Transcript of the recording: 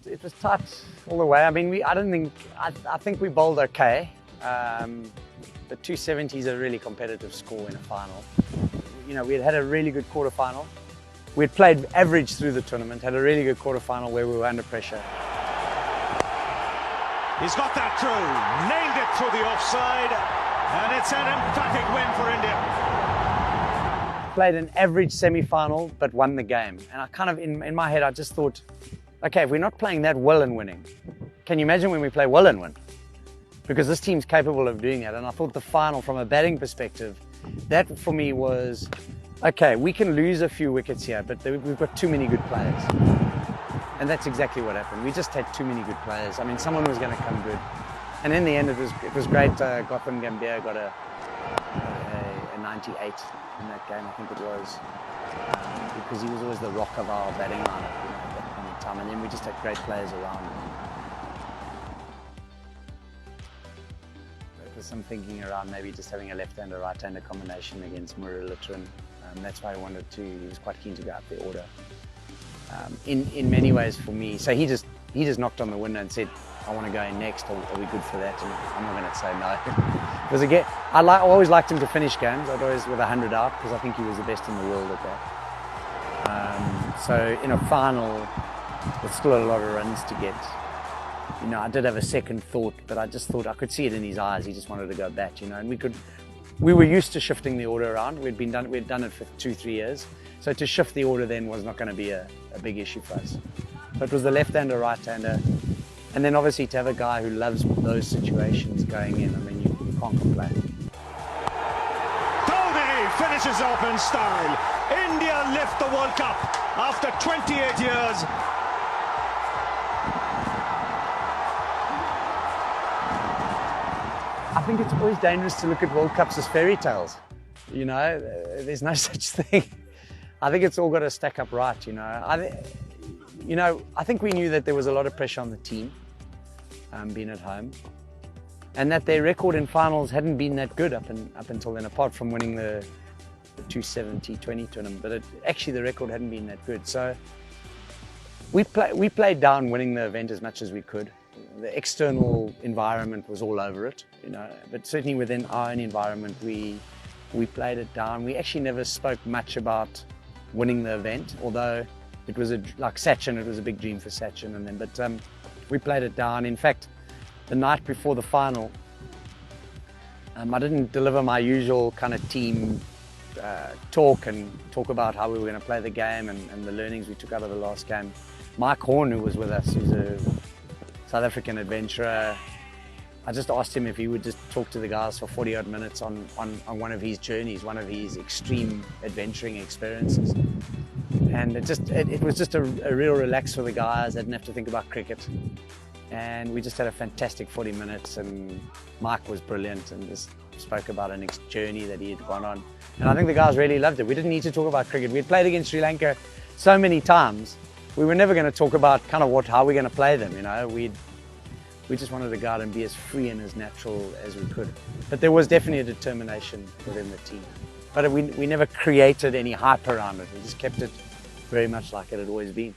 it was tight all the way. I mean, I think we bowled okay. The 270 is a really competitive score in a final. You know, we had a really good quarterfinal. We had played average through the tournament, had a really good quarterfinal where we were under pressure. He's got that through, nailed it through the offside, and it's an emphatic win for India. Played an average semi-final, but won the game. And I kind of, in my head, I just thought, okay, if we're not playing that well and winning, can you imagine when we play well and win? Because this team's capable of doing that. And I thought the final, from a batting perspective, that for me was, okay, we can lose a few wickets here, but we've got too many good players. And that's exactly what happened. We just had too many good players. I mean, someone was going to come good. And in the end, it was great. Gautam Gambhir got a 98 in that game, I think it was, because he was always the rock of our batting lineup, you know, at that point in time. And then we just had great players around. There was some thinking around maybe just having a left-hander, right-hander combination against Muralitharan. That's why I wanted to. He was quite keen to go up the order. In many ways for me, so he just knocked on the window and said, I want to go in next, are we good for that? And I'm not going to say no. Because again, I always liked him to finish games. I'd always with 100 out, because I think he was the best in the world at that. So in a final, with still a lot of runs to get, you know, I did have a second thought, but I just thought I could see it in his eyes. He just wanted to go bat, you know, and we were used to shifting the order around. We'd done it for 2-3 years. So to shift the order then was not going to be a big issue for us. So it was the left-hander, right-hander. And then obviously to have a guy who loves those situations going in, I mean, you can't complain. Dhoni finishes off in style. India lift the World Cup after 28 years. I think it's always dangerous to look at World Cups as fairy tales. You know, there's no such thing. I think it's all got to stack up right, you know. I think we knew that there was a lot of pressure on the team, being at home, and that their record in finals hadn't been that good up until then, apart from winning the 270 20 tournament. But actually the record hadn't been that good. So we played down winning the event as much as we could. The external environment was all over it, you know, but certainly within our own environment, we played it down. We actually never spoke much about winning the event, although it was like Sachin, it was a big dream for Sachin and them, but we played it down. In fact, the night before the final, I didn't deliver my usual kind of team talk about how we were going to play the game and the learnings we took out of the last game. Mike Horn, who was with us, who's a South African adventurer, I just asked him if he would just talk to the guys for 40 odd minutes on one of his journeys, one of his extreme adventuring experiences. And it was just a real relax for the guys. They didn't have to think about cricket. And we just had a fantastic 40 minutes, and Mike was brilliant and just spoke about an journey that he had gone on. And I think the guys really loved it. We didn't need to talk about cricket. We had played against Sri Lanka so many times. We were never going to talk about kind of how we're going to play them, you know. We just wanted to go out and be as free and as natural as we could. But there was definitely a determination within the team. But we never created any hype around it. We just kept it very much like it had always been.